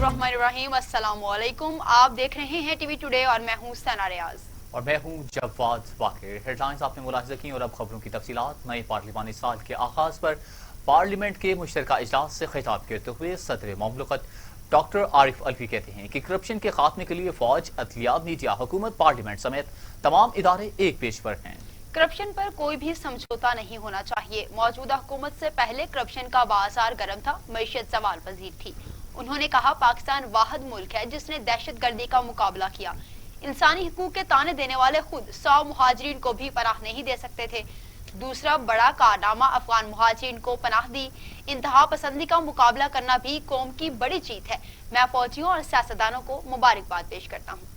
बिस्मिल्लाहिर्रहमानिर्रहीम। अस्सलाम वालेकुम। आप देख रहे हैं टीवी टुडे और मैं हूं सना रियाज और मैं हूं जवाद वाकिर। हेडलाइंस आपने मुलाहिजा की और अब खबरों की तफसीलात। नए पार्लिमानी साल के आगाज पर पार्लियामेंट के मुश्तरका इजलास से खिताब करते हुए सदर मुमलिकत डॉक्टर आरिफ अलवी कहते हैं कि करप्शन के खात्मे के लिए फौज, अदलिया, मीडिया, हुकूमत, पार्लियामेंट समेत तमाम इदारे एक पेज पर हैं। करप्शन पर कोई भी समझौता नहीं होना चाहिए। मौजूदा हुकूमत से पहले करप्शन का बाजार गर्म था, मईशत सवाल पजीर थी। उन्होंने कहा, पाकिस्तान वाहिद मुल्क है जिसने दहशत गर्दी का मुकाबला किया। इंसानी हकूक के ताने देने वाले खुद 100 मुहाजिरीन को भी पनाह नहीं दे सकते थे। दूसरा बड़ा कारनामा अफगान मुहाजिरीन को पनाह दी। इंतहा पसंदी का मुकाबला करना भी कौम की बड़ी जीत है। मैं फौजियों और सियासतदानों को मुबारकबाद पेश करता हूँ।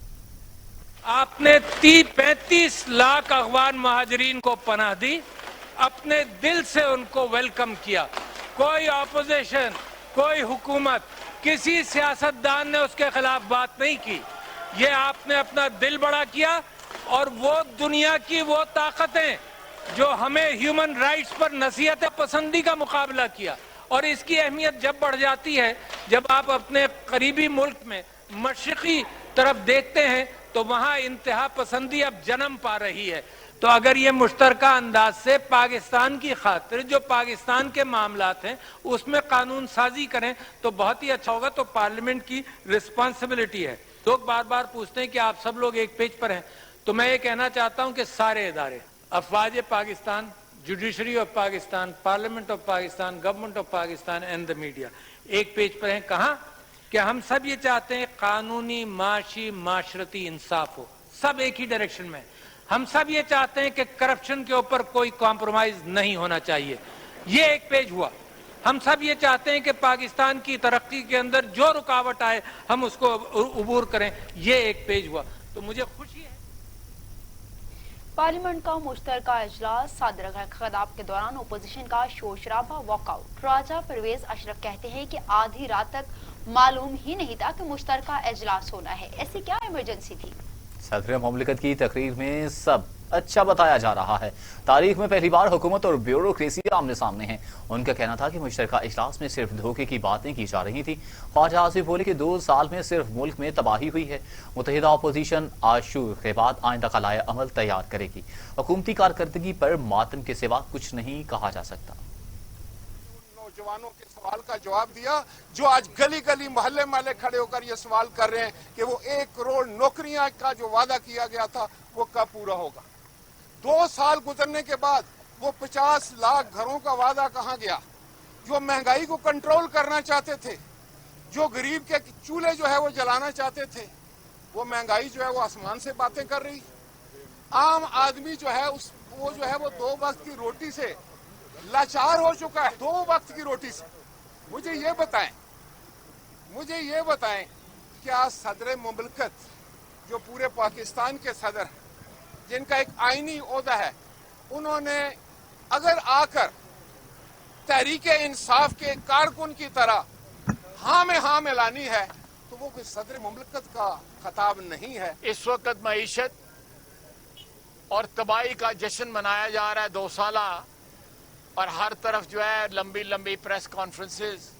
आपने 30-35 लाख अफगान महाजरीन को पनाह दी, अपने दिल से उनको वेलकम किया। कोई ऑपोजिशन, कोई हुकूमत, किसी सियासतदान ने उसके खिलाफ बात नहीं की। ये आपने अपना दिल बड़ा किया और वो दुनिया की वो ताकतें जो हमें ह्यूमन राइट्स पर नसीहत पसंदी का मुकाबला किया। और इसकी अहमियत जब बढ़ जाती है जब आप अपने करीबी मुल्क में मशरिकी तरफ देखते हैं तो वहां इंतहा पसंदी अब जन्म पा रही है। तो अगर ये मुश्तरका अंदाज से पाकिस्तान की खातिर जो पाकिस्तान के मामलात हैं उसमें कानून साजी करें तो बहुत ही अच्छा होगा। तो पार्लियामेंट की रिस्पॉन्सिबिलिटी है। लोग बार बार पूछते हैं कि आप सब लोग एक पेज पर हैं, तो मैं ये कहना चाहता हूं कि सारे इदारे, अफवाज Pakistan, judiciary of Pakistan, parliament of Pakistan, government of Pakistan and the media एक पेज पर हैं। कहां कि हम सब ये चाहते हैं कानूनी, माशी, माशरती इंसाफ हो, सब एक ही डायरेक्शन में। हम सब ये चाहते हैं कि करप्शन के ऊपर कोई कॉम्प्रोमाइज नहीं होना चाहिए, ये एक पेज हुआ। हम सब ये चाहते हैं कि पाकिस्तान की तरक्की के अंदर जो रुकावट आए हम उसको उबूर करें, ये एक पेज हुआ। तो मुझे खुशी है। पार्लियामेंट का मुश्तरका इजलास सादर खिताब के दौरान अपोजिशन का शोर शराबा, वॉकआउट। राजा परवेज अशरफ कहते हैं कि आधी रात तक मालूम ही नहीं था कि मुश्तरका इजलास होना है। ऐसी क्या इमरजेंसी थी? सदर मुमलिकत की तकरीर में सब अच्छा बताया जा रहा है। तारीख में पहली बार हुकूमत और ब्यूरोक्रेसी आमने सामने हैं। उनका कहना था कि मुश्तरका इजलास में सिर्फ धोखे की बातें की जा रही थी। ख्वाजा आसिफ बोले कि 2 साल में सिर्फ मुल्क में तबाही हुई है। मुत्तहिदा अपोजिशन आशूर के बाद आइंदा का लाया अमल तैयार करेगी। हुकूमती कारकर्दगी पर मातम के सिवा कुछ नहीं कहा जा सकता। नौजवानों के सवाल का जवाब दिया जो आज गली गली मोहल्ले मोहल्ले खड़े होकर ये सवाल कर रहे हैं कि वो 1 करोड़ नौकरियां का जो वादा किया गया था वो कब पूरा होगा। 2 साल गुजरने के बाद वो 50 लाख घरों का वादा कहां गया। जो महंगाई को कंट्रोल करना चाहते थे, जो गरीब के चूल्हे जो है वो जलाना चाहते थे, वो महंगाई जो है वो आसमान से बातें कर रही। आम आदमी जो है वो 2 वक्त की रोटी से लाचार हो चुका है। 2 वक्त की रोटी से। मुझे ये बताएं क्या सदर मुमलिकत जो पूरे पाकिस्तान के सदर हैं, जिनका एक आईनी ओहदा है, उन्होंने अगर आकर तहरीके इंसाफ के कारकुन की तरह हाँ में हाँ मिलानी है तो वो कोई सदर मुमलिकत का खिताब नहीं है। इस वक्त मईशत और तबाही का जश्न मनाया जा रहा है 2 साला, और हर तरफ जो है लंबी लंबी प्रेस कॉन्फ्रेंसेस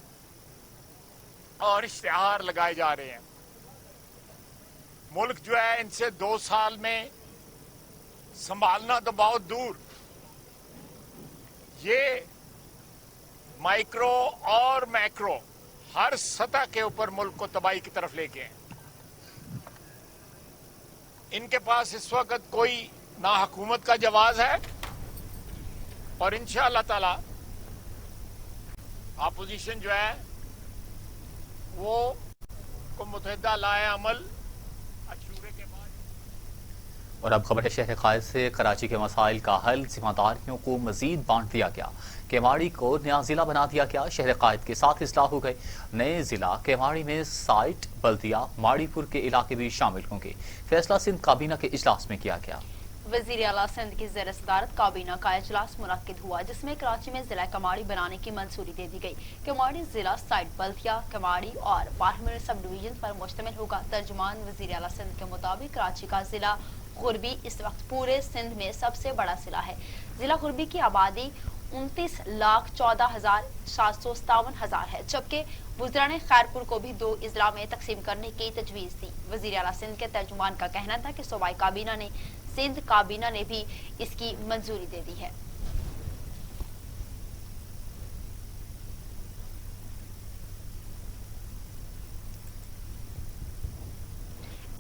और इश्तिहार लगाए जा रहे हैं। मुल्क जो है इनसे 2 साल में संभालना तो बहुत दूर, ये माइक्रो और मैक्रो हर सतह के ऊपर मुल्क को तबाही की तरफ लेके हैं। इनके पास इस वक्त कोई ना हुकूमत का जवाब है और इंशाअल्लाह ताला अपोजिशन जो है वो को मुत्तहिदा लाए अमल अशूरे के बाद। और अब खबर है शहर कायद से। कराची के मसाइल का हल जिम्मेदारियों को मजीद बांट दिया गया। केवाड़ी को नया जिला बना दिया गया। शहर कायद के साथ इस्लाह हो गए। नए जिला केवाड़ी में साइट बल्दिया माड़ीपुर के इलाके भी शामिल होंगे। फैसला सिंध काबीना के इजलास में किया गया। वज़ीर आला सिंध की ज़ेर सदारत काबीना का इजलास मुनक्किद हुआ, जिसमें कराची में जिला कमाड़ी बनाने की मंजूरी दे दी गई। कमाड़ी जिला साइट बल्दिया, कमाड़ी और पार्लियामेंट सब डिवीजन पर मुश्तमिल होगा। तर्जुमान वज़ीर आला सिंध के मुताबिक कराची का जिला गुरबी इस वक्त पूरे सिंध में सबसे बड़ा जिला है। जिला गुरबी की आबादी 29,14,757 है, जबकि वुज़रा ने खैरपुर को भी 2 अजला में तकसीम करने की तजवीज़ दी। वज़ीर आला सिंध के तर्जुमान का कहना था कि सूबाई काबीना ने सिंध काबीना ने भी इसकी मंजूरी दे दी है।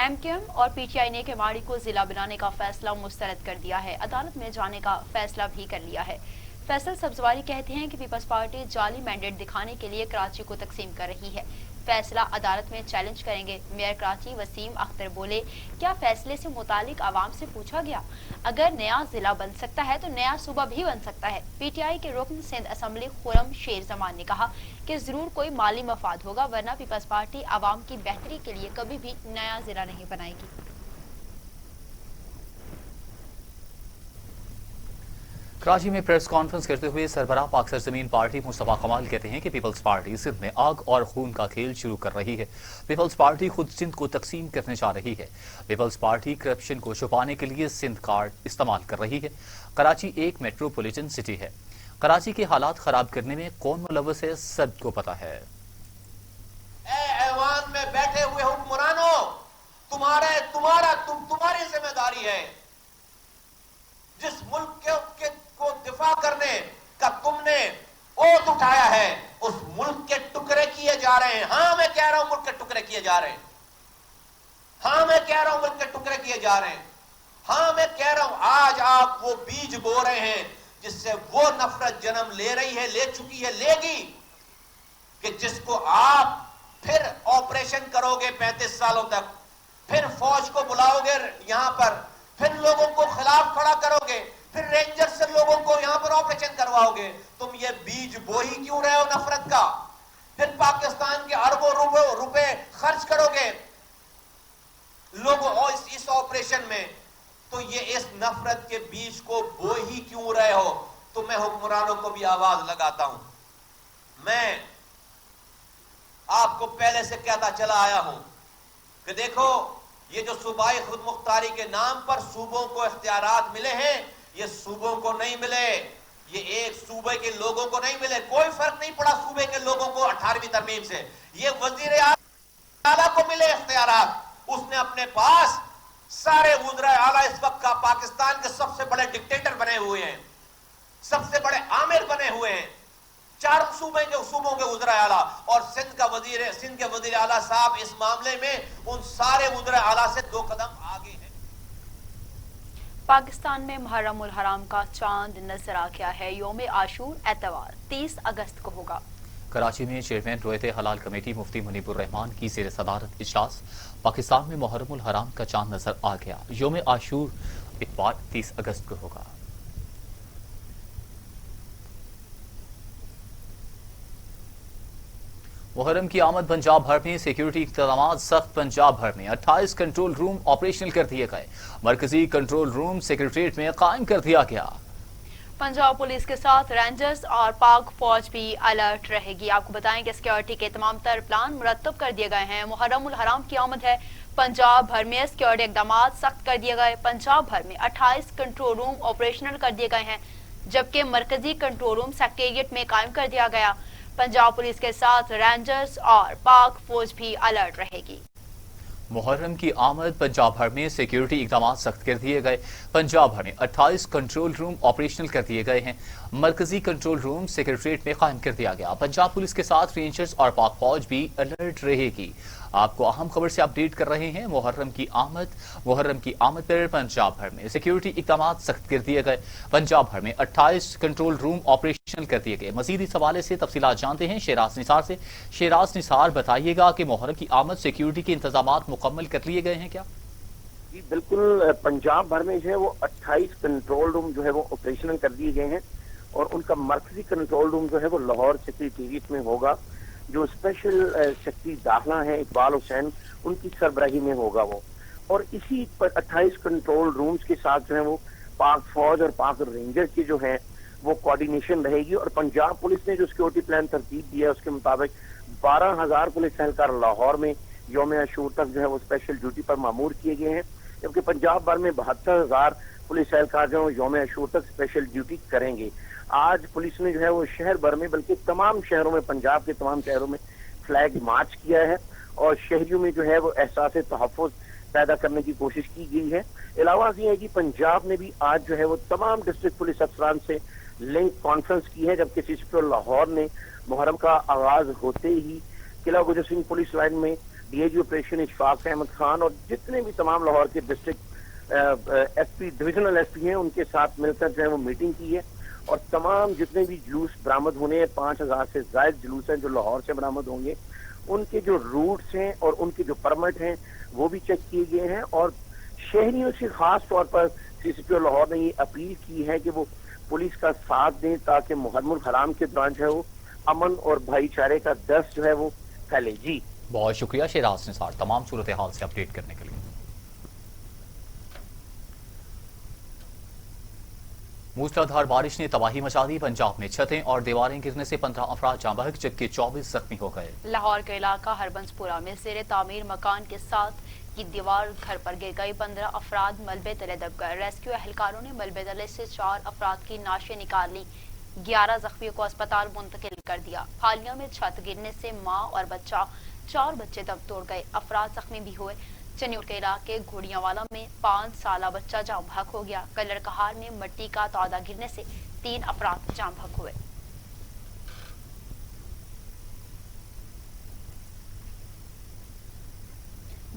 एमक्यूएम और पीटीआई ने केमाड़ी को जिला बनाने का फैसला मुस्तरद कर दिया है। अदालत में जाने का फैसला भी कर लिया है। फैसल सब्जवारी कहते हैं कि पीपल्स पार्टी जाली मैंडेट दिखाने के लिए कराची को तकसीम कर रही है। फैसला अदालत में चैलेंज करेंगे। मेयर कराची वसीम अख्तर बोले, क्या फैसले से मुतालिक आवाम से पूछा गया? अगर नया जिला बन सकता है तो नया सूबा भी बन सकता है। पीटीआई के रुकन सिंध असम्बली खुरम शेर जमान ने कहा कि जरूर कोई माली मफाद होगा, वरना पीपल्स पार्टी आवाम की बेहतरी के लिए कभी भी नया जिला नहीं बनाएगी। कराची में प्रेस कॉन्फ्रेंस करते हुए सरबराह पाक सरजमीन पार्टी मुस्तफा कमाल कहते हैं कि पीपल्स पार्टी सिंध में आग और खून का खेल शुरू कर रही है। पीपल्स पार्टी खुद सिंध को तकसीम करने जा रही है। पीपल्स पार्टी करप्शन को छुपाने के लिए सिंध कार्ड इस्तेमाल कर रही है। कराची एक मेट्रोपॉलिटन सिटी है। कराची के हालात खराब करने में कौन मुलव्वस है, सबको पता है। ऐवान में बैठे हुए हुक्मरानों, तुम्हारी जिम्मेदारी है। जिस मुल्क को दिफा करने का तुमने ओथ उठाया है, उस मुल्क के टुकड़े किए जा रहे हैं। हाँ, मैं कह रहा हूं मुल्क के टुकड़े किए जा रहे हैं। हाँ, मैं कह रहा हूं मुल्क के टुकड़े किए जा रहे हैं। हाँ, मैं कह रहा हूं आज आप वो बीज बो रहे हैं जिससे वो नफरत जन्म ले रही है, ले चुकी है, लेगी, कि जिसको आप फिर ऑपरेशन करोगे 35 सालों तक, फिर फौज को बुलाओगे यहां पर, फिर लोगों को खिलाफ खड़ा करोगे, फिर रेंजर से लोगों को यहां पर ऑपरेशन करवाओगे। तुम ये बीज बो ही क्यों रहे हो नफरत का? फिर पाकिस्तान के अरबों रुपए खर्च करोगे लोगों और इस ऑपरेशन में, तो ये इस नफरत के बीज को बो ही क्यों रहे हो? तो मैं हुक्मरानों को भी आवाज लगाता हूं। मैं आपको पहले से कहता चला आया हूं कि देखो, ये जो सूबाई खुद मुख्तारी के नाम पर सूबों को इख्तियारात मिले हैं, ये सूबों को नहीं मिले, ये एक सूबे के लोगों को नहीं मिले। कोई फर्क नहीं पड़ा सूबे के लोगों को 18वीं तरमीम से। ये वजीर आला को मिले इख्तियारात। उसने अपने पास सारे वज़ीर आला इस वक्त का पाकिस्तान के सबसे बड़े डिक्टेटर बने हुए हैं, सबसे बड़े आमिर बने हुए हैं, 4 सूबों के वज़ीर आला, और सिंध के वज़ीर आला साहब इस मामले में उन सारे वज़ीर आला से 2 कदम आगे हैं। पाकिस्तान में मुहर्रम उल हराम का चांद नजर आ गया है। यौम आशूर एतवार 30 अगस्त को होगा। कराची में चेयरमैन रोयत हलाल कमेटी मुफ्ती मुनीबुर रहमान की ज़ेर सदारत इजलास। पाकिस्तान में मुहर्रम उल हराम का चांद नजर आ गया। यौम आशूर इतवार 30 अगस्त को होगा। मुहर्रम की आमद पंजाब भर में सिक्योरिटी इंतजाम सख्त। पंजाब भर में 28 कंट्रोल रूम ऑपरेशनल कर दिए गए। मरकजी कंट्रोल रूम सेक्रेटरीट में कायम कर दिया गया। पंजाब पुलिस के साथ रेंजर्स और पाक फौज भी अलर्ट रहेगी। आपको बताएं कि सिक्योरिटी के तमाम तर प्लान मुरतब कर दिए गए हैं। मुहर्रम उल हराम की आमद है। पंजाब भर में सिक्योरिटी इकदाम सख्त कर दिए गए। पंजाब भर में 28 कंट्रोल रूम ऑपरेशनल कर दिए गए हैं, जबकि मरकजी कंट्रोल रूम सेक्रेटेरिएट में कायम कर दिया गया। पंजाब पुलिस के साथ रेंजर्स और पाक फौज भी अलर्ट रहेगी। मुहर्रम की आमद पंजाब भर में सिक्योरिटी इकदाम सख्त कर दिए गए। पंजाब भर में 28 कंट्रोल रूम ऑपरेशनल कर दिए गए हैं। मरकजी कंट्रोल रूम सेक्रेटरीट में कायम कर दिया गया। पंजाब पुलिस के साथ रेंजर्स और पाक फौज भी अलर्ट रहेगी। आपको अहम खबर से अपडेट कर रहे हैं। मुहर्रम की आमद पर पंजाब भर में सिक्योरिटी इकदाम सख्त कर दिए गए। पंजाब भर में 28 कंट्रोल रूम ऑपरेशनल कर दिए गए। मजीद इस हवाले से तफसीलात जानते हैं शेराज निसार से। शेराज निसार, बताइएगा कि मुहर्रम की आमद सिक्योरिटी के इंतजाम मुकम्मल कर लिए गए हैं क्या? जी बिल्कुल, पंजाब भर में जो है वो 28 कंट्रोल रूम जो है वो ऑपरेशनल कर दिए गए हैं, और उनका मरकजी कंट्रोल रूम जो है वो लाहौर सेक्रेटेरिएट में होगा। जो स्पेशल सेक्रेटरी दाखिला है इकबाल हुसैन, उनकी सरबराही में होगा वो। और इसी 28 कंट्रोल रूम्स के साथ जो है वो पाक फौज और पाक रेंजर की जो है वो कोऑर्डिनेशन रहेगी। और पंजाब पुलिस ने जो सिक्योरिटी प्लान तरतीब दिया है उसके मुताबिक 12,000 पुलिस एहलकार लाहौर में यौम आशूर तक जो है वो स्पेशल ड्यूटी पर मामूर किए गए हैं, जबकि पंजाब भर में 72,000 पुलिस एहलकार जो यौम आशूर तक स्पेशल ड्यूटी करेंगे। آج پولیس نے جو ہے وہ شہر بھر میں بلکہ تمام شہروں میں، پنجاب کے تمام شہروں میں فلیگ مارچ کیا ہے اور شہریوں میں جو ہے وہ احساس تحفظ پیدا کرنے کی کوشش کی گئی ہے۔ علاوہ یہ ہے کہ پنجاب نے بھی آج جو ہے وہ تمام ڈسٹرکٹ پولیس افسران سے لنک کانفرنس کی ہے، جبکہ سی سی پی او لاہور نے محرم کا آغاز ہوتے ہی قلعہ گجر سنگھ پولیس لائن میں D I G operation Ishfaq Ahmed Khan اور جتنے بھی تمام لاہور کے district S P, divisional S P ہیں، ان کے ساتھ مل کر جو ہے وہ میٹنگ کی ہے اور تمام جتنے بھی جلوس برآمد ہونے ہیں، 5000 سے زائد جلوس ہیں جو لاہور سے برآمد ہوں گے، ان کے جو روٹس ہیں اور ان کے جو پرمٹ ہیں وہ بھی چیک کیے گئے ہیں۔ اور شہریوں سے خاص طور پر سی سی پی او لاہور نے یہ اپیل کی ہے کہ وہ پولیس کا ساتھ دیں تاکہ محرم الحرام کے دوران جو ہے وہ امن اور بھائی چارے کا درس جو ہے وہ پھیلے۔ جی بہت شکریہ شیراز نثار تمام صورتحال سے اپڈیٹ کرنے کے لیے۔ موسلادھار بارش نے تباہی مچا دی، پنجاب میں چھتیں اور دیواریں گرنے سے 15 افراد جاں بحق جبکہ 24 زخمی ہو گئے۔ لاہور کے علاقہ ہربنس پورہ میں زیر تعمیر مکان کے ساتھ کی دیوار گھر پر گر گئی، 15 افراد ملبے تلے دب گئے۔ ریسکیو اہلکاروں نے ملبے تلے سے 4 افراد کی نعشیں نکال لی، 11 زخمیوں کو اسپتال منتقل کر دیا۔ حالیہ میں چھت گرنے سے ماں اور بچہ، 4 بچے دم توڑ گئے، افراد زخمی بھی ہوئے۔ چنیوٹ کے علاقے گھوڑیاں والا میں 5 سالہ بچہ جاں بحق ہو گیا۔ کلڑ کہار میں مٹی کا تودہ گرنے سے 3 افراد جاں بحق ہوئے۔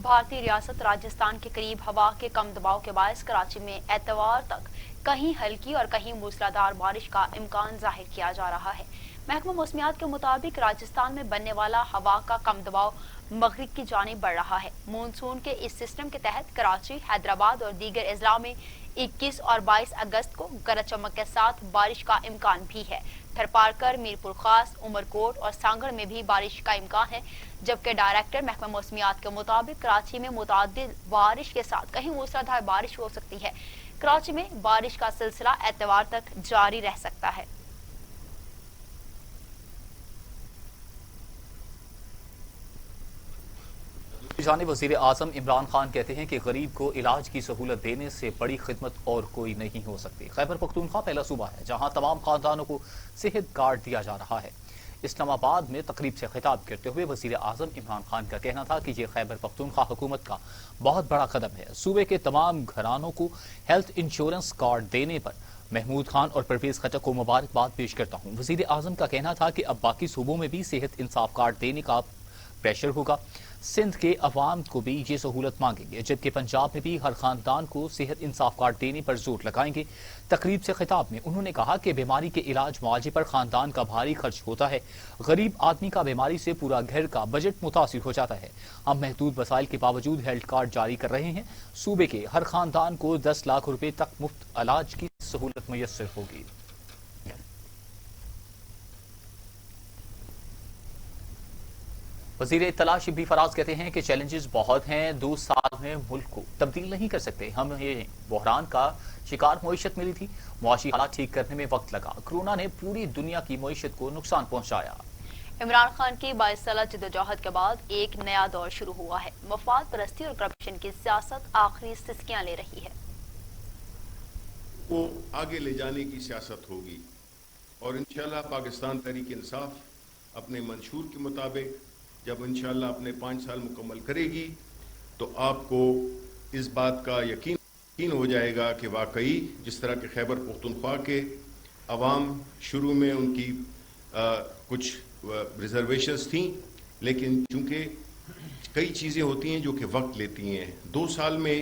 بھارتی ریاست راجستھان کے قریب ہوا کے کم دباؤ کے باعث کراچی میں اتوار تک کہیں ہلکی اور کہیں موسلادھار بارش کا امکان ظاہر کیا جا رہا ہے۔ محکمہ موسمیات کے مطابق راجستھان میں بننے والا ہوا کا کم دباؤ مغرب کی جانب بڑھ رہا ہے۔ مونسون کے اس سسٹم کے تحت کراچی، حیدرآباد اور دیگر اضلاع میں 21 اور 22 اگست کو گرج چمک کے ساتھ بارش کا امکان بھی ہے۔ تھرپارکر، میرپور خاص، عمرکوٹ اور سانگڑ میں بھی بارش کا امکان ہے، جبکہ ڈائریکٹر محکمہ موسمیات کے مطابق کراچی میں متعدد بارش کے ساتھ کہیں موسلادھار بارش ہو سکتی ہے۔ کراچی میں بارش کا سلسلہ اتوار تک جاری رہ سکتا ہے۔ جانب وزیر اعظم عمران خان کہتے ہیں کہ غریب کو علاج کی سہولت دینے سے بڑی خدمت اور کوئی نہیں ہو سکتی۔ خیبر پختونخوا پہلا صوبہ ہے جہاں تمام خاندانوں کو صحت کارڈ دیا جا رہا ہے۔ اسلام آباد میں تقریب سے خطاب کرتے ہوئے وزیر اعظم عمران خان کا کہنا تھا کہ یہ خیبر پختونخوا حکومت کا بہت بڑا قدم ہے۔ صوبے کے تمام گھرانوں کو ہیلتھ انشورنس کارڈ دینے پر محمود خان اور پرویز خٹک کو مبارکباد پیش کرتا ہوں۔ وزیر اعظم کا کہنا تھا کہ اب باقی صوبوں میں بھی صحت انصاف کارڈ دینے کا پریشر ہوگا۔ سندھ کے عوام کو بھی یہ سہولت مانگیں گے، جبکہ پنجاب میں بھی ہر خاندان کو صحت انصاف کارڈ دینے پر زور لگائیں گے۔ تقریب سے خطاب میں انہوں نے کہا کہ بیماری کے علاج معالجے پر خاندان کا بھاری خرچ ہوتا ہے۔ غریب آدمی کا بیماری سے پورا گھر کا بجٹ متاثر ہو جاتا ہے۔ ہم محدود وسائل کے باوجود ہیلتھ کارڈ جاری کر رہے ہیں۔ صوبے کے ہر خاندان کو 10 لاکھ روپے تک مفت علاج کی سہولت میسر ہوگی۔ وزیر اطلاع شبلی فراز کہتے ہیں کہ چیلنجز بہت ہیں، 2 سال میں ملک کو تبدیل نہیں کر سکتے۔ ہمیں بحران کا شکار معیشت ملی تھی، معاشی حالات ٹھیک کرنے میں وقت لگا۔ کورونا نے پوری دنیا کی معیشت کو نقصان پہنچایا۔ عمران خان کی 22 سالہ جدوجہد کے بعد ایک نیا دور شروع ہوا ہے۔ مفاد پرستی اور کرپشن کی سیاست آخری سسکیاں لے رہی ہے۔ وہ آگے لے جانے کی سیاست ہوگی اور انشاءاللہ پاکستان تحریک انصاف اپنے منشور کے مطابق جب انشاءاللہ اپنے 5 سال مکمل کرے گی تو آپ کو اس بات کا یقین ہو جائے گا کہ واقعی جس طرح کہ خیبر پختونخوا کے عوام شروع میں ان کی کچھ ریزرویشنز تھیں، لیکن چونکہ کئی چیزیں ہوتی ہیں جو کہ وقت لیتی ہیں، 2 سال میں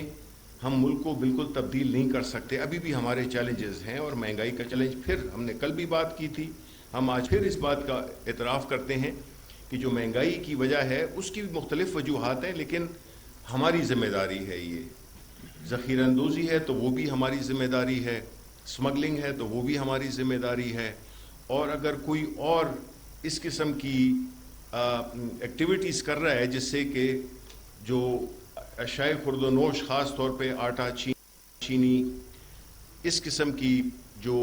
ہم ملک کو بالکل تبدیل نہیں کر سکتے۔ ابھی بھی ہمارے چیلنجز ہیں اور مہنگائی کا چیلنج پھر ہم نے کل بھی بات کی تھی، ہم آج پھر اس بات کا اعتراف کرتے ہیں کہ جو مہنگائی کی وجہ ہے اس کی مختلف وجوہات ہیں، لیکن ہماری ذمہ داری ہے۔ یہ ذخیرہ اندوزی ہے تو وہ بھی ہماری ذمہ داری ہے، سمگلنگ ہے تو وہ بھی ہماری ذمہ داری ہے، اور اگر کوئی اور اس قسم کی ایکٹیویٹیز کر رہا ہے جس سے کہ جو اشیاء خرد و نوش خاص طور پہ آٹا، چینی، اس قسم کی جو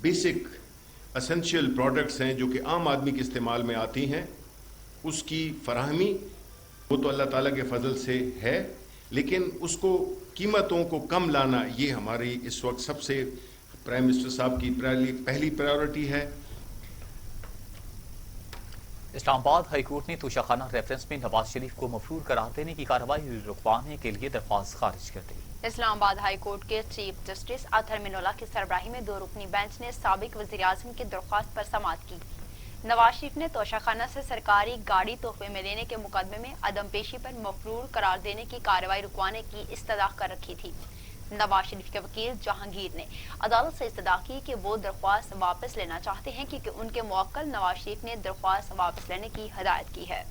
بیسک اسینشیل پروڈکٹس ہیں جو کہ عام آدمی کے استعمال میں آتی ہیں، اس کی فراہمی وہ تو اللہ تعالیٰ کے فضل سے ہے، لیکن اس کو قیمتوں کو کم لانا یہ ہماری اس وقت سب سے प्राइम मिनिस्टर साहब की पहली प्रायोरिटी है। इस्लामाबाद हाईकोर्ट ने तोशाखाना रेफरेंस में नवाज शरीफ को मफरूर करार देने की कार्रवाई रुकवाने के लिए दरख्वास्त खारिज कर दी। इस्लामाबाद हाई कोर्ट के चीफ जस्टिस अतहर मिनोला की सरबराही में 2 रुकनी बेंच ने साबिक वज़ीर आज़म की दरख्वास्त पर समाअत की। नवाज शरीफ ने तोशाखाना से सरकारी गाड़ी तोहफे में लेने के मुकदमे में अदम पेशी पर मफरूर करार देने की कार्रवाई रुकवाने की इस्तदा कर रखी थी। नवाज शरीफ के वकील जहांगीर ने अदालत से इस्तदा की कि वो दरख्वास्त वापस लेना चाहते हैं क्योंकि उनके मुवक्किल नवाज शरीफ ने दरख्वास्त वापस लेने की हदायत की है।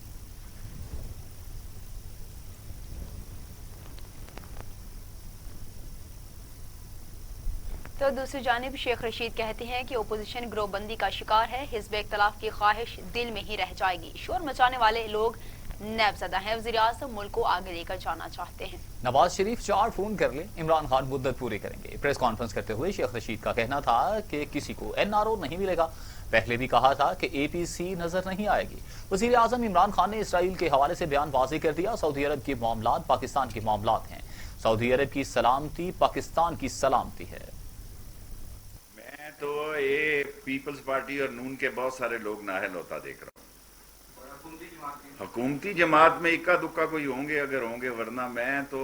तो दूसरी जानिब शेख रशीद कहते हैं कि ओपोजिशन ग्रोहबंदी का शिकार है, हिज़्ब इख्तिलाफ की ख्वाहिश दिल में ही रह जाएगी। शोर मचाने वाले लोग नैबज़दा हैं, वज़ीर आज़म मुल्क को आगे लेकर जाना चाहते हैं। नवाज शरीफ 4 फोन कर ले, इमरान खान मुद्दत पूरी करेंगे। प्रेस कॉन्फ्रेंस करते हुए शेख रशीद का कहना था कि किसी को NRO नहीं मिलेगा। पहले भी कहा था कि APC नजर नहीं आएगी। वज़ीर आज़म इमरान खान ने इसराइल के हवाले से बयान वाज़ेह कर दिया। सऊदी अरब के मामलात पाकिस्तान के मामलात हैं। सऊदी अरब की सलामती पाकिस्तान की सलामती है। तो ये पीपल्स पार्टी और नून के बहुत सारे लोग नाहल होता देख रहा हूँ। हुकूमती जमात में इक्का दुक्का कोई होंगे अगर होंगे, वरना मैं तो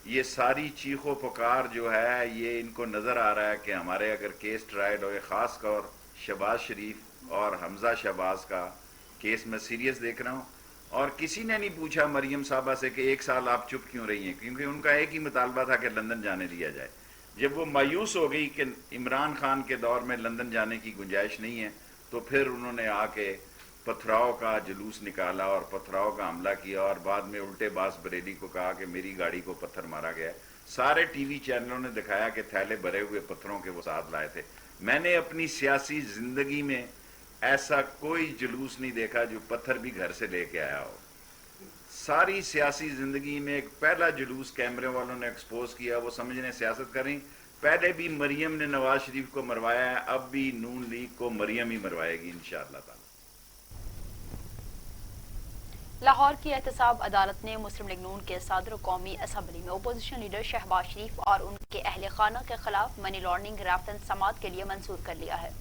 ये सारी चीखो पुकार जो है ये इनको नजर आ रहा है कि हमारे अगर केस ट्रायल हो, खासकर शहबाज शरीफ और हमजा शहबाज का केस मैं सीरियस देख रहा हूँ। और किसी ने नहीं पूछा मरियम साहबा से कि 1 साल आप चुप क्यों रही हैं, क्योंकि उनका एक ही मुतालबा था कि लंदन जाने दिया जाए। जब वो मायूस हो गई कि इमरान खान के दौर में लंदन जाने की गुंजाइश नहीं है, तो फिर उन्होंने आके पथराव का जुलूस निकाला और पथराव का हमला किया और बाद में उल्टे बास बरेली को कहा कि मेरी गाड़ी को पत्थर मारा गया। सारे टीवी चैनलों ने दिखाया कि थैले भरे हुए पत्थरों के वो साथ लाए थे। मैंने अपनी सियासी जिंदगी में ऐसा कोई जुलूस नहीं देखा जो पत्थर भी घर से लेके आया हो। सारी सियासी जिंदगी में एक पहला जुलूस कैमरे वालों ने एक्सपोज किया, वो समझने सियासत करें। पहले भी मरियम ने नवाज शरीफ को मरवाया है, अब भी नून लीग को मरियम ही मरवाएगी इंशाअल्लाह ताला। लाहौर की एहतसाब अदालत ने मुस्लिम लीग नून के सदर कौमी असम्बली में ओपोजिशन लीडर शहबाज शरीफ और उनके अहले खाना के खिलाफ मनी लॉन्ड्रिंग रेफरेंस समाअत के लिए मंजूर कर लिया है।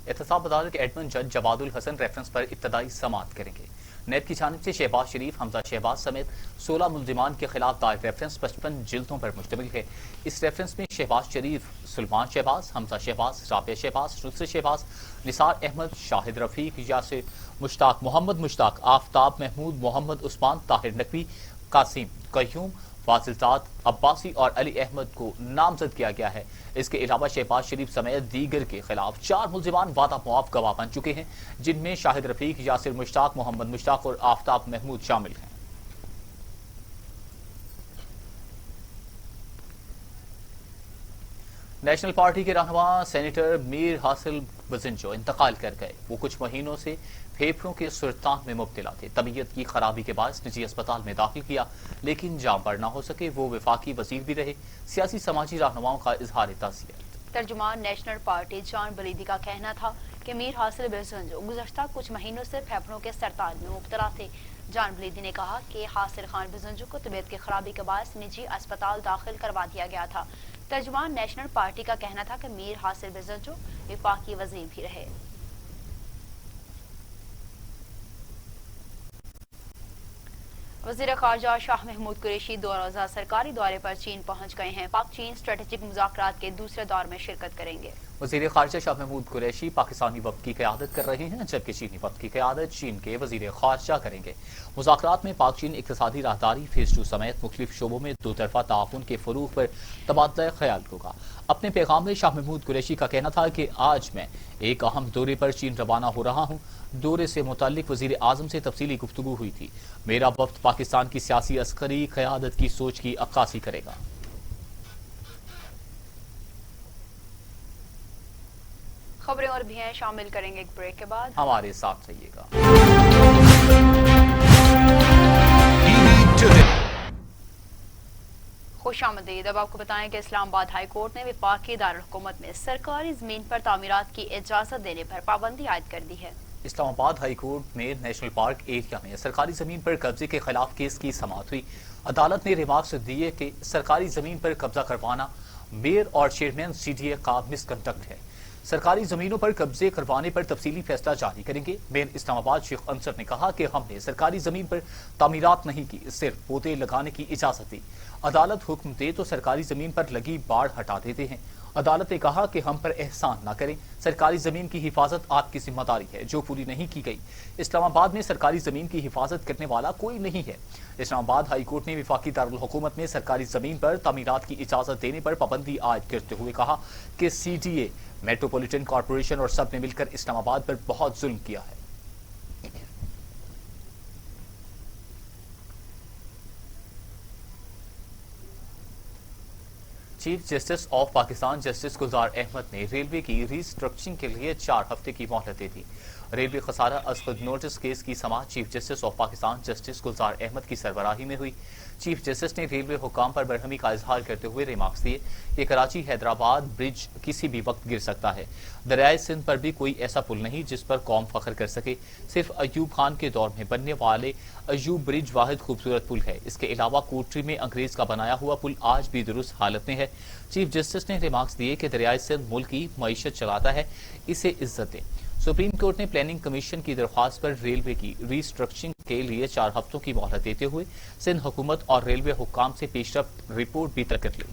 एहतसाब अदालत के एडमिन जज जवादुल हसन रेफरेंस पर इब्तदाई समाअत करेंगे। नेब की जानिब से शहबाज शरीफ, हमजा शहबाज समेत 16 मुल्जिमान के खिलाफ दायर रेफरेंस 55 जिल्दों पर मुश्तमिल है। इस रेफरेंस में शहबाज शरीफ, सुलेमान शहबाज, हमजा शहबाज, राबिया शहबाज, नुसरत शहबाज, निसार अहमद, शाहिद रफीक, यासिर मुश्ताक, मोहम्मद मुश्ताक, आफताब महमूद, मोहम्मद उस्मान, ताहिर नकवी, कासिम कयूम, फाजिलजाद अब्बासी और अली अहमद को नामजद किया गया है। इसके अलावा शहबाज शरीफ समेत दीगर के खिलाफ 4 मुल्जिमान वादा मुआफ गवाह बन चुके हैं, जिनमें शाहिद रफीक, यासिर मुश्ताक, मोहम्मद मुश्ताक और आफताब महमूद शामिल हैं। नेशनल पार्टी के रहनुमा सेनेटर मीर हासिल बजिंजो इंतकाल कर गए। वो कुछ महीनों से फेफड़ों के सुरतान में मुब्तला थे। तबीयत की खराबी के बाद निजी अस्पताल में दाखिल किया, लेकिन जान पर ना हो सके। वो वफाकी वजीर भी रहे। सियासी समाजी रहनुमाओं का इजहार ताज़ियत। तर्जुमान नेशनल पार्टी जान बलीदी का कहना था कि मीर हासिल बजिंजो गुज़श्ता कुछ महीनों से फेफड़ों के सरतान में मुब्तला थे। जान बलीदी ने कहा कि हासिल खान बजिंजो को तबीयत की खराबी के बाद निजी अस्पताल दाखिल करवा दिया गया था। तर्जुमान नेशनल पार्टी का कहना था कि मीर हासिल बजिंजो वफाकी वजीर भी रहे। वज़ीर ख़ारजा शाह महमूद कुरैशी 2 रोज़ा सरकारी दौरे पर चीन पहुंच गए हैं। पाक चीन स्ट्रेटेजिक मुज़ाकरात के दूसरे दौर में शिरकत करेंगे। वज़ीर ख़ारजा शाह महमूद कुरैशी पाकिस्तानी वफ़द की क़यादत कर रहे हैं, जबकि चीनी वफ़द की क़यादत चीन के वज़ीर ख़ारजा करेंगे। मुज़ाकरात में पाक चीन इक़्तिसादी राहदारी, फ़ेज़ 2 समेत मुख्तलिफ शोबों में दो तरफ़ा ताउन के फ़रोग़ पर तबादला ख़याल होगा। अपने पैगाम में शाह महमूद कुरैशी का कहना था कि आज मैं एक अहम दौरे पर चीन रवाना हो रहा हूँ। दौरे से मुताल्लिक वज़ीर आज़म से तफसीली गुफ्तगू हुई थी। मेरा वफ़द पाकिस्तान की सियासी अस्करी क़यादत की सोच की अक्कासी करेगा। खबरें और भी हैं, शामिल करेंगे एक ब्रेक के बाद। हमारे साथ रहिएगा। खुशामदीद। अब आपको बताएं कि इस्लामाबाद हाई कोर्ट ने वफाकी दारुल हुकूमत में सरकारी जमीन पर तामीरात की इजाजत देने पर पाबंदी आयद कर दी है। इस्लामाबाद हाई कोर्ट में नेशनल पार्क एरिया में सरकारी जमीन पर कब्जे के खिलाफ केस की समाअत हुई। अदालत ने रिमार्क्स दिए कि सरकारी जमीन पर कब्जा करवाना मेयर और चेयरमैन सीडीए का मिसकंडक्ट है। सरकारी जमीनों पर कब्जे करवाने पर तफसीली फैसला जारी करेंगे। मेयर इस्लामाबाद शेख अंसर ने कहा कि हमने सरकारी जमीन पर तामीरात नहीं की, सिर्फ पौधे लगाने की इजाजत दी। अदालत हुक्म दे तो सरकारी जमीन पर लगी बाड़ हटा देते हैं। अदालत ने कहा कि हम पर एहसान ना करें, सरकारी जमीन की हिफाजत आपकी जिम्मेदारी है जो पूरी नहीं की गई। इस्लामाबाद में सरकारी जमीन की हिफाजत करने वाला कोई नहीं है। इस्लामाबाद हाई कोर्ट ने वफाकी दारुल हुकूमत में सरकारी जमीन पर तामीरात की इजाजत देने पर पाबंदी आयद करते हुए कहा कि सीडीए, मेट्रोपॉलिटन कॉरपोरेशन और सब ने मिलकर इस्लामाबाद पर बहुत जुल्म किया है। Chief justice of Pakistan justice Gulzar Ahmed ने रेलवे की रीस्ट्रक्चरिंग के लिए 4 हफ्ते की मोहलत दे दी। रेलवे खसारा असखुद नोटिस केस की समाअत chief justice of Pakistan justice Gulzar Ahmed की सरबराही में हुई। चीफ जस्टिस ने रेलवे हुकाम पर बरहमी का इजहार करते हुए रिमार्क्स दिए कि कराची हैदराबाद ब्रिज किसी भी वक्त गिर सकता है। दरियाए सिंध पर भी कोई ऐसा पुल नहीं जिस पर कौम फख्र कर सके। सिर्फ अयूब खान के दौर में बनने वाले अयूब ब्रिज वाहिद खूबसूरत पुल है। इसके अलावा कोटरी में अंग्रेज का बनाया हुआ पुल आज भी दुरुस्त हालत में है। चीफ जस्टिस ने रिमार्क्स दिए कि दरियाए सिंध मुल्क की मईशत चलाता है, इसे इज्जत दें। सुप्रीम कोर्ट ने प्लानिंग कमीशन की दरख्वास्त पर रेलवे की रीस्ट्रक्चरिंग के लिए 4 हफ्तों की मोहलत देते हुए सिंध हुकूमत और रेलवे हुक्काम से पेशरफ्त रिपोर्ट भी तलब कर ली।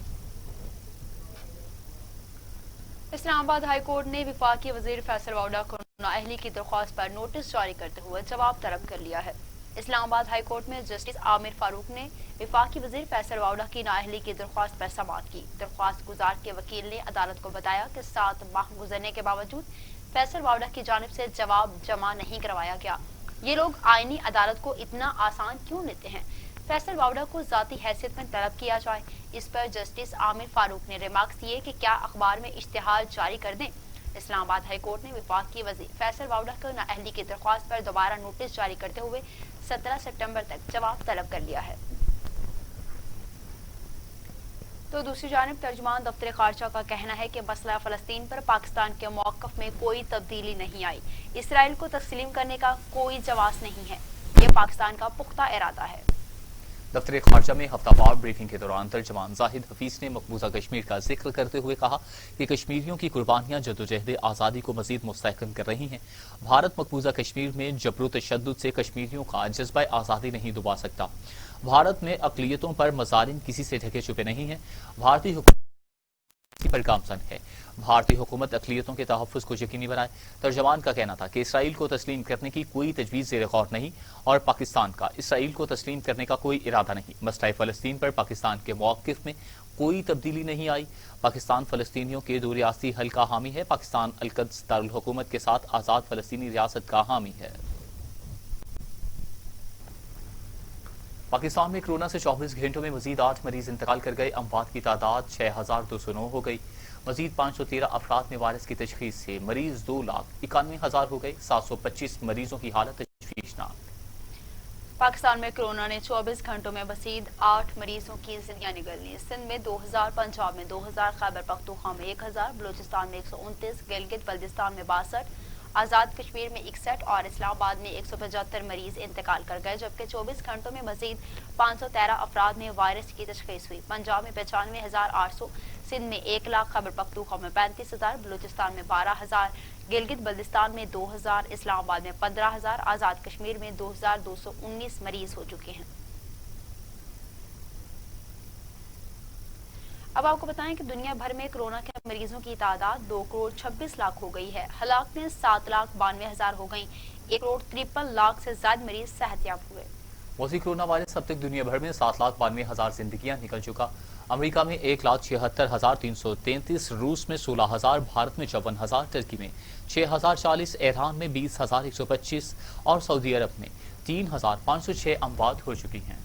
इस्लामाबाद हाई कोर्ट ने वफाकी वजीर फैसल वाउडा को नाअहली की दरख्वास्त पर नोटिस जारी करते हुए जवाब तलब कर लिया है। इस्लामाबाद हाई कोर्ट में जस्टिस आमिर फारूक ने वफाकी वजीर फैसल वाउडा की नाअहली की दरख्वास्त पर समाअत की। दरख्वास्त गुजार के वकील ने अदालत को बताया कि 7 माह गुजरने के बावजूद फैसल वाउडा की जानिब से जवाब जमा नहीं करवाया गया। ये लोग आईनी अदालत को इतना आसान क्यों लेते हैं? फैसल वाउडा को जाती हैसियत में तलब किया जाए। इस पर जस्टिस आमिर फारूक ने रिमार्क्स दिए कि क्या अखबार में इश्तिहार जारी कर दें। इस्लामाबाद हाई कोर्ट ने वफाकी वजीर फैसल वाउडा को नाअहली की दरख्वास्त पर दोबारा नोटिस जारी करते हुए 17 सितंबर तक जवाब तलब कर लिया है। तो दूसरी जानिब तर्जुमान दफ्तर खारजा का कहना है कि मसला फलस्तीन पर पाकिस्तान के मौक़िफ़ में कोई तब्दीली नहीं आई। इसराइल को तस्लीम करने का कोई जवाब नहीं है, ये पाकिस्तान का पुख्ता इरादा है। दफ्तर खारजा में हफ्तावार ब्रीफिंग के दौरान तर्जुमान जाहिद हफीज ने मकबूजा कश्मीर का जिक्र करते हुए कहा कि कश्मीरियों की कुर्बानियां जदोजहद आज़ादी को मजीद मुस्तहकम कर रही हैं। भारत मकबूजा कश्मीर में जबरो तशद्दुद से कश्मीरियों का जज्बा आज़ादी नहीं दुबा सकता। भारत में अक़लियतों पर मज़ालिम किसी से ढके छुपे नहीं हैं। भारतीय हुकूमत पर गामजन है। भारतीय हुकूमत अक़लियतों के तहफ़्फ़ुज़ को यकीनी बनाए। तर्जमान का कहना था कि इसराइल को तस्लीम करने की कोई तजवीज़ ज़ेर गौर नहीं और पाकिस्तान का इसराइल को तस्लीम करने का कोई इरादा नहीं। मसला फ़लस्तीन पर पाकिस्तान के मौक़िफ़ में कोई तब्दीली नहीं आई। पाकिस्तान फ़लस्तीनियों के दो रियासती हल का हामी है। पाकिस्तान अल-क़ुद्स दारुल हुकूमत के साथ आज़ाद फ़लस्तीनी रियासत का हामी है। पाकिस्तान में कोरोना से 24 घंटों में मजीद 8 मरीज इंतकाल कर गए। अमवात की तादाद 6209 हो गई। मजीद 513 अफराद में वायरस की तशखीस से मरीज 2,91,000 हो गए। 725 मरीजों की हालत तशवीशनाक। पाकिस्तान में कोरोना ने 24 घंटों में मजीद 8 मरीजों की जिंदगियां निगल ली। सिंध में 2000, पंजाब में 2000, खैबर पख्तूनख्वा में 1000, बलूचिस्तान में 129, गिलगित बल्तिस्तान में 62, आज़ाद कश्मीर में 61 और इस्लामाबाद में 175 मरीज इंतकाल कर गए, जबकि 24 घंटों में मजीद 513 अफराद में वायरस की तशखीस हुई। पंजाब में 95,800, सिंध में 1 लाख, खैबर पख्तूनख्वा में 35,000, बलूचिस्तान में 12,000, गिलगित बल्तिस्तान में 2,000, इस्लामाबाद में 15,000, आज़ाद कश्मीर में 2,219 मरीज हो चुके हैं। अब आपको बताएं कि दुनिया भर में कोरोना के मरीजों की तादाद 2,26,00,000 हो गई है। हलाक में 7,92,000 हो गई। 1,53,00,000 से ज्यादा मरीज सेहतयाब हुए। वसी कोरोना वायरस अब तक दुनिया भर में 7,92,000 जिंदगियां निकल चुका। अमेरिका में 1,76,333, रूस में 16,000, भारत में 54,000, टर्की में 6,040, ईरान में 20,125 और सऊदी अरब में 3,506 अमवात हो चुकी हैं।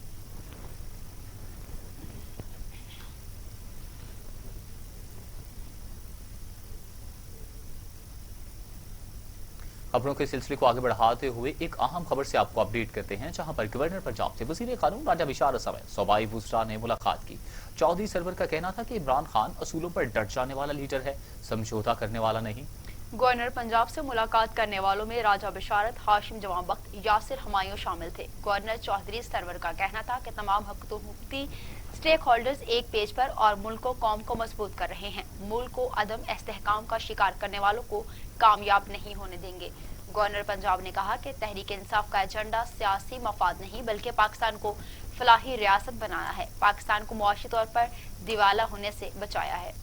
खबरों के सिलसिले को आगे बढ़ाते हुए एक अहम खबर से आपको अपडेट करते हैं, जहां पर गवर्नर पंजाब से वजीर कानून राजा बिशारत समेत सूबाई वज़रा ने मुलाकात की। चौधरी सरवर का कहना था कि इमरान खान असूलों पर डट जाने वाला लीडर है, समझौता करने वाला नहीं। गवर्नर पंजाब से मुलाकात करने वालों में राजा बिशारत, हाशिम जवां बख्त, यासिर हमायूं शामिल थे। गवर्नर चौधरी सरवर का कहना था कि तमाम हुकूमती स्टेक होल्डर्स एक पेज पर और मुल्क को कौम को मजबूत कर रहे हैं। मुल्क को अदम इस्तेहकाम का शिकार करने वालों को कामयाब नहीं होने देंगे। गवर्नर पंजाब ने कहा कि तहरीक इंसाफ का एजेंडा सियासी मफाद नहीं बल्कि पाकिस्तान को फलाही रियासत बनाना है, पाकिस्तान को मुआशी तौर पर दिवाला होने से बचाया है।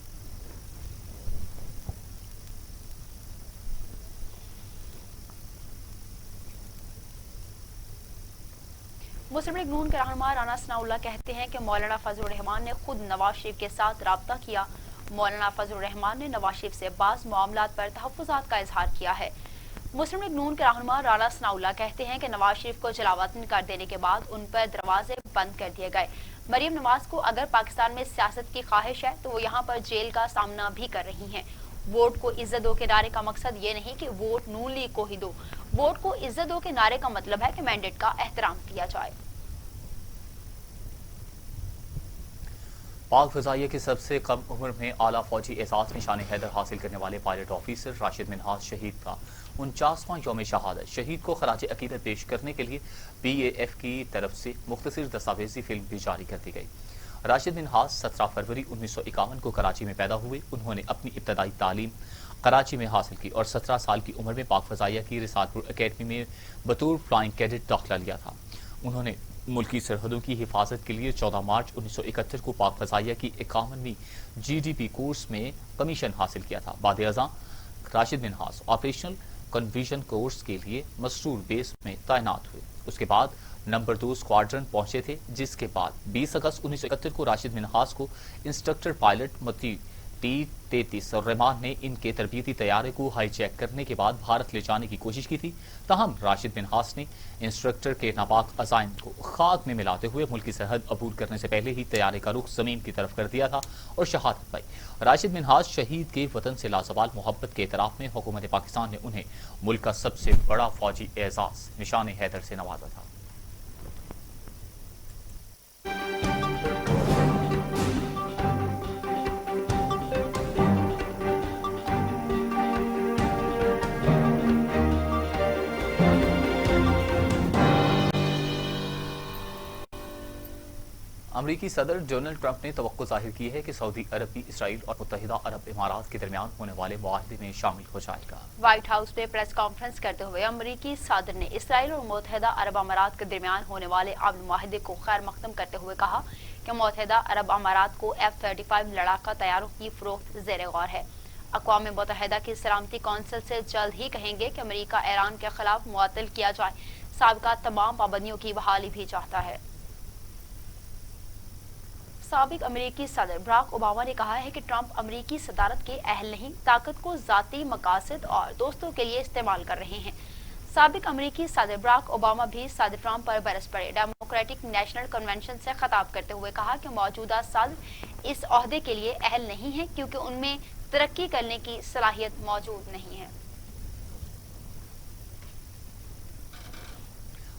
मुस्लिम लीग नून के रहनुमा राना सनाउल्लाह कहते हैं कि मौलाना फजलुर रहमान ने खुद नवाज शरीफ के साथ राब्ता किया। मौलाना फजलुर रहमान ने नवाज शरीफ से बाज़ मामलात पर तहफ़्फ़ुज़ात का इजहार किया है। मुस्लिम लीग नून के रहनुमा राना सनाउल्लाह कहते हैं कि नवाज शरीफ को जलावतन कर देने के बाद उन पर दरवाजे बंद कर दिए गए। मरियम नवाज को अगर पाकिस्तान में सियासत की ख्वाहिश है तो वो यहाँ पर जेल का सामना भी कर रही हैं। वोट को इज्जत दो के नारे का मकसद ये नहीं कि वोट नून लीग को ही दो। वोट को इज्जत दो के नारे का मतलब है कि मैंडेट का एहतराम किया जाए। पाक फ़ज़ाइया की सबसे कम उम्र में आला फौजी एजाज़ निशान हैदर हासिल करने वाले पायलट ऑफिसर राशिद मिन्हाज शहीद का 49वां यौम शहादत। शहीद को खराज अकीदत पेश करने के लिए BAF की तरफ से मुख्तसर दस्तावेजी फिल्म भी जारी कर दी गई। राशिद मिन्हाज 17 फरवरी 1951 को कराची में पैदा हुए। उन्होंने अपनी इब्तदाई तालीम कराची में हासिल की और 17 साल की उम्र में पाक फ़ज़ाइया की रिसालपुर अकेडमी में बतौर फ्लाइंग कैडेट दाखिला लिया था। उन्होंने मुल्की सरहदों की हिफाजत के लिए 14 मार्च 1971 को पाक फ़ज़ाइया की 51वीं GDP कोर्स में कमीशन हासिल किया था। बाद अज़ां Rashid Minhas operational conversion course के लिए मसरूर बेस में तैनात हुए। उसके बाद नंबर 2 स्क्वाड्रन पहुंचे थे, जिसके बाद 20 अगस्त 1971 को राशिद मिन्हाज को इंस्ट्रक्टर पायलट मती T-33 और रहमान ने इनके तरबियती तैयारे को हाईजैक करने के बाद भारत ले जाने की कोशिश की थी। तहम राशिद मिन्हाज ने इंस्ट्रक्टर के नापाक अज़ाइम को खाक में मिलाते हुए मुल्की सरहद अबूर करने से पहले ही तैयारे का रुख ज़मीन की तरफ कर दिया था और शहादत पाई। राशिद मिन्हाज शहीद के वतन से लाजवाल मोहब्बत के एतराफ़ में हुकूमत पाकिस्तान ने उन्हें मुल्क का सबसे बड़ा फौजी एजाज़ निशान हैदर से नवाजा था। अमरीकी सदर डोनाल्ड ट्रंप ने तवक्को जाहिर की है कि सऊदी अरब भी इसराइल और मुत्तहिदा अरब इमारात के दरमियान होने वाले मुआहदे में शामिल हो जाएगा। व्हाइट हाउस में प्रेस कॉन्फ्रेंस करते हुए अमरीकी सदर ने इसराइल और मुत्तहिदा अरब अमारात के दरमियान होने वाले अमन मुआहदे को खैर मकदम करते हुए कहा कि मुत्तहिदा अरब अमारात को F-35 लड़ाका तैयारों की फरोख्त ज़ेर गौर है। अक़वाम मुत्तहिदा की सलामती कौंसिल से जल्द ही कहेंगे कि अमरीका ईरान के खिलाफ मुअत्तल किया जाए, साबिका तमाम पाबंदियों की बहाली भी चाहता है। साबिक अमेरिकी सदर बराक ओबामा ने कहा है कि ट्रंप अमेरिकी सदारत के अहल नहीं, ताकत को जाती मकासद और दोस्तों के लिए इस्तेमाल कर रहे हैं। साबिक अमेरिकी सदर बराक ओबामा भी सदर ट्रंप पर बरस पड़े। डेमोक्रेटिक नेशनल कन्वेंशन से खिताब करते हुए कहा कि मौजूदा सदर इस ओहदे के लिए अहल नहीं है क्योंकि उनमें तरक्की करने की सलाहियत मौजूद नहीं है।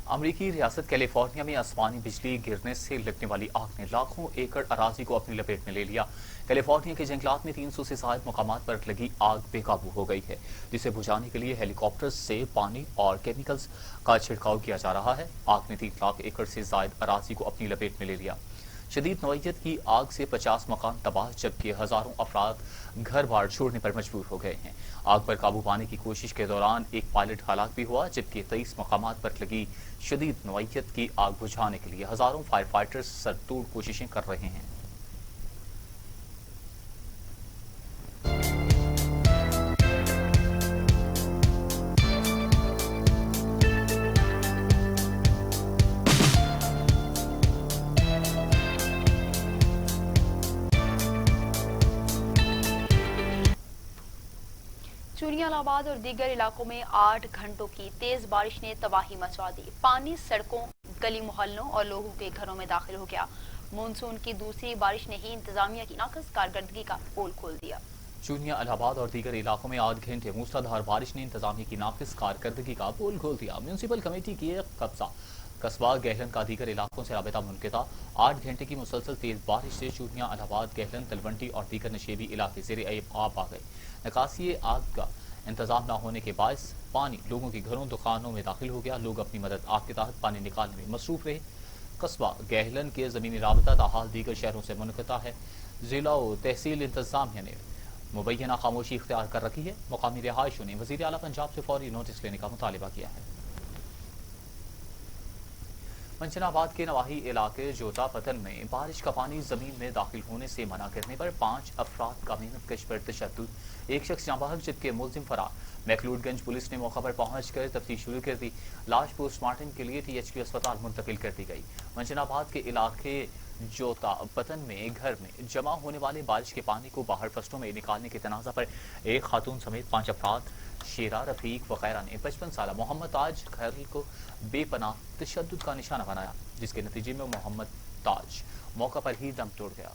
अमरीकी रियासत कैलिफोर्निया में आसमानी बिजली गिरने से लगने वाली आग ने लाखों एकड़ अराजी को अपनी लपेट में ले लिया। कैलिफोर्निया के जंगलात में 300 से ज्यादा मकामात पर लगी आग बेकाबू हो गई है, जिसे बुझाने के लिए हेलीकॉप्टर से पानी और केमिकल्स का छिड़काव किया जा रहा है। आग ने 3 लाख एकड़ से ज्यादा अराजी को अपनी लपेट में ले लिया। शदीद नौइयत की आग से 50 मकान तबाह, जबकि हजारों अफराद घर बार छोड़ने पर मजबूर हो गए हैं। आग पर काबू पाने की कोशिश के दौरान एक पायलट हलाक भी हुआ, जबकि 23 मकामात पर लगी शदीद नौइयत की आग बुझाने के लिए हजारों फायर फाइटर्स सरतोड़ कोशिशें कर रहे हैं। चुनियालाबाद और दीगर इलाकों में 8 घंटों की तेज बारिश ने तबाही मचा दी। पानी सड़कों, गली मोहल्लों और लोगों के घरों में दाखिल हो गया। मानसून की दूसरी बारिश ने ही इंतजामिया की नाकस कारकर्दगी का पोल खोल दिया। चुनिया, इलाहाबाद और दीगर इलाकों में 8 घंटे मूसलाधार बारिश ने इंतजामिया की नाकस कारकर्दगी का पोल खोल दिया। म्यूनसिपल कमेटी की कब्जा कस्बा गहलन का दीगर इलाकों से राबता मुनक़ता। 8 घंटे की मुसलसल तेज बारिश से चूनिया, इलाहाबाद, गहलन, तलवंडी और दीगर नशेबी इलाके ज़ेर आब आ गए। निकासी आग का इंतजाम न होने के बायस पानी लोगों के घरों दुकानों में दाखिल हो गया। लोग अपनी मदद आप के तहत पानी निकालने में मसरूफ रहे। कस्बा गहलन के ज़मीनी राबता ताहाल दीगर शहरों से मुनक़ता है। जिला व तहसील इंतजामिया ने मुबैना खामोशी इख्तियार कर रखी है। मुकामी रिहायशियों ने वज़ीर आला पंजाब से फौरी नोटिस लेने का मुतालिबा किया है। मंचनाबाद के नवाही इलाके जोता पतन में बारिश का पानी जमीन में दाखिल होने से मना करने पर 5 अफराद का मेहनतकश पर तशद्दुद। एक शख्स जाँ बहक जबकि मुलजिम फरार। मैकलूडगंज पुलिस ने मौका पर पहुंचकर तफ्तीश शुरू कर दी। लाश पोस्टमार्टम के लिए THQ अस्पताल मुंतकिल कर दी गई। मंचनाबाद के इलाके जोता पतन में घर में जमा होने वाले बारिश के पानी को बाहर फसलों में निकालने के तनाज़ा पर एक खातून समेत 5 अफराद शेरा, रफीक वगैरह ने 55 साल मोहम्मद ताज खैरल को बेपनाह तशद्दुद का निशाना बनाया, जिसके नतीजे में मोहम्मद ताज मौका पर ही दम तोड़ गया।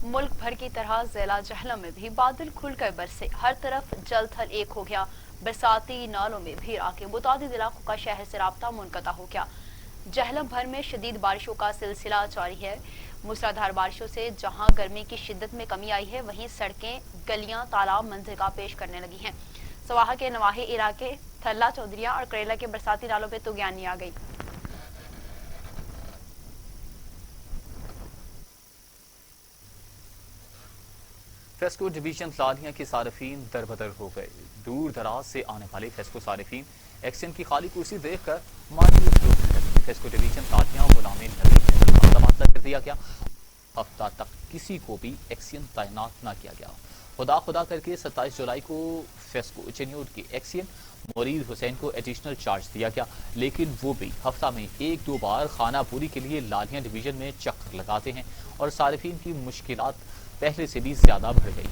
मुल्क भर की तरह जिला जहलम में भी बादल खुलकर बरसे। हर तरफ जल थल एक हो गया। बरसाती नालों में भीड़ आके मुतादिद इलाकों का शहर से राब्ता मुनक़ता हो गया। जहलम भर में शदीद बारिशों का सिलसिला जारी है। मूसलाधार बारिशों से जहां गर्मी की शिद्दत में कमी आई है, वहीं सड़कें, गलियां, तालाब मंजर का पेश करने लगी हैं। सवाहा के नवाही इलाके, थल्ला, चौधरिया और करेला के बरसाती नालों में तुगयानी आ गई। फेस्को डिवीजन लालियां के सारिफीन दरबदर हो गए। दूर दराज से आने वाले फेस्को सारिफीन एक्शन की खाली कुर्सी देखकर मायूस हो गए। फेस्को डिवीजन लालियां गुलामी तबादला कर दिया गया। हफ्ता तक किसी को भी एक्शन तैनात न किया गया। खुदा करके 27 जुलाई को फेस्को चिन्यूट के एक्शन मुरीद हुसैन को एडिशनल चार्ज दिया गया, लेकिन वो भी हफ्ता में 1-2 बार खाना पूरी के लिए लालियां डिवीजन में चक्कर लगाते हैं और सारिफीन की मुश्किलात पहले से भी ज्यादा बढ़ गई।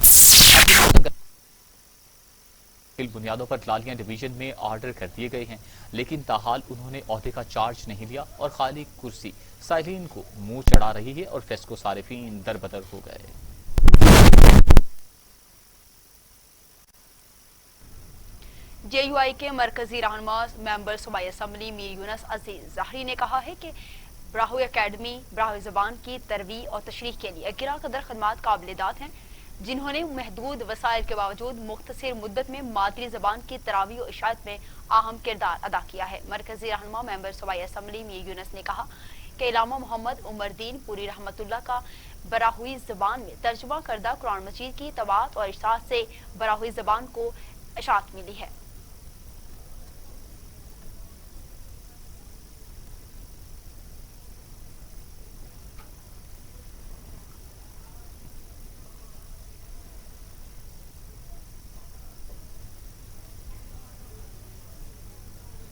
बुनियादों पर लालियां डिवीजन में ऑर्डर कर दिए गए हैं, लेकिन ताहाल उन्होंने ओहदे का चार्ज नहीं लिया और खाली कुर्सी साइलिन को मुंह चढ़ा रही है और फेस्को सारिफीन दरबदर हो गए। JUI के मरकजी रहनुमा मेंबर सूबाई असम्बली मीर यूनुस अजीज ज़हरी ने कहा है कि ब्राहुई अकेडमी ब्राहुई ज़बान की तरवी और तशरीह के लिए गिरा कदर खदमात काबिल-ए-दाद हैं, जिन्होंने महदूद वसाइल के बावजूद मुख्तसर मुद्दत में मादरी ज़बान की तरावी और इशाअत में अहम किरदार अदा किया है। मरकजी रहनुमा मेंबर सूबाई असम्बली मीर यूनुस ने कहा कि इलामा मोहम्मद उमरदीन पूरी रहमतुल्लाह का ब्राहुई ज़बान में तर्जुमा करदा कुरान मजीद की तबात और इशाअत से ब्राहुई ज़बान को इशाअत मिली है।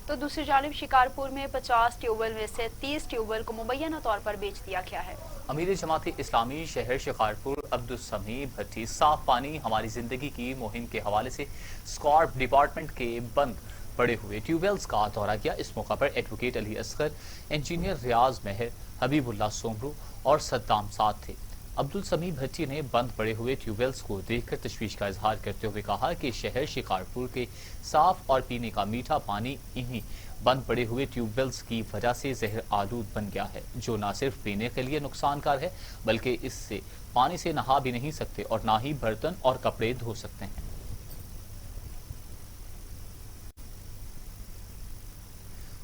तो दूसरी जानिब शिकारपुर में 50 ट्यूबवेल में से 30 ट्यूबवेल को मुबैना तौर पर बेच दिया गया है। अमीर जमात इस्लामी शहर शिकारपुर अब्दुल समी भट्टी साफ पानी हमारी जिंदगी की मुहिम के हवाले से स्कॉर्प डिपार्टमेंट के बंद पड़े हुए ट्यूबवेल्स का दौरा किया। इस मौका पर एडवोकेट अली असगर, इंजीनियर रियाज मेहर, हबीबुल्लाह सोमरू और सद्दाम साथ थे। अब्दुल समी भट्टी ने बंद पड़े हुए ट्यूबवेल्स को देखकर तशवीश का इजहार करते हुए कहा कि शहर शिकारपुर के साफ और पीने का मीठा पानी इन्हीं बंद पड़े हुए ट्यूबवेल्स की वजह से जहर आलूद बन गया है, जो न सिर्फ पीने के लिए नुकसानकार है बल्कि इससे पानी से नहा भी नहीं सकते और ना ही बर्तन और कपड़े धो सकते हैं।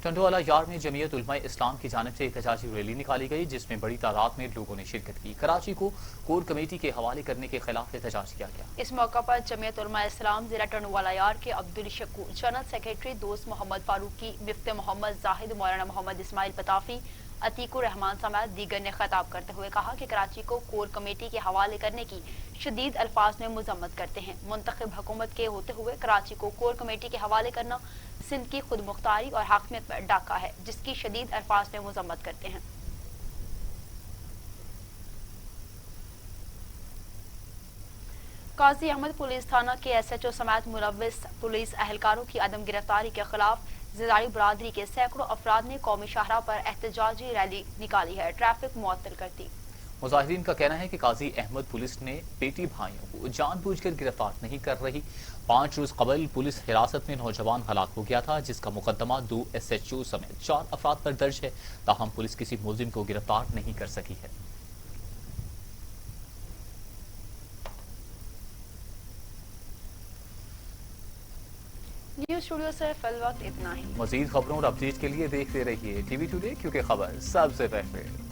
टंडोवाला यार्ड में जमीयत उलमा इस्लाम की जानिब से एहतजाजी रैली निकाली गई, जिसमें बड़ी तादाद में लोगों ने शिरकत की। कराची को कोर कमेटी के हवाले करने के खिलाफ एहतजाज किया गया। इस मौका पर जमीयत उलमा इस्लाम जिला टंडोवाला यार्ड के अब्दुल शकूर, जनरल सेक्रेटरी दोस्त मोहम्मद फारूकी, मुफ्ती मोहम्मद जाहिद, मौलाना मोहम्मद इस्माइल पताफी, अतीकुर रहमान समेत दीगर ने खिताब करते हुए कहा कि कराची को कोर कमेटी के हवाले करने की शदीद अल्फाज में मजम्मत करते हैं। मुंतखब हुकूमत के होते हुए कराची को कोर कमेटी के हवाले करना सिंध की खुद मुख्तारी और हाकमियत पर डाका है, जिसकी शदीद अल्फाज में मजम्मत करते हैं। काजी अहमद पुलिस थाना के SHO समेत मुलव्विस पुलिस अहलकारों की अदम गिरफ्तारी के खिलाफ ज़िदारी बरादरी के सैकड़ों अफराद ने कौमी शाहरा पर एहतजाजी रैली निकाली है, ट्रैफिक मुअत्तल कर दी। मुजाहिरीन का कहना है कि काजी अहमद पुलिस ने बेटी भाइयों को जानबूझकर गिरफ्तार नहीं कर रही। 5 रोज कबल पुलिस हिरासत में नौजवान हलाक हो गया था, जिसका मुकदमा 2 SHO समेत 4 अफराद पर दर्ज है, ताहम पुलिस किसी मुलजिम को गिरफ्तार नहीं कर सकी है। न्यूज स्टूडियो से फिल वक्त इतना ही। मजीद खबरों और अपडेट के लिए देखते रहिए TV टुडे, क्योंकि खबर सबसे पहले।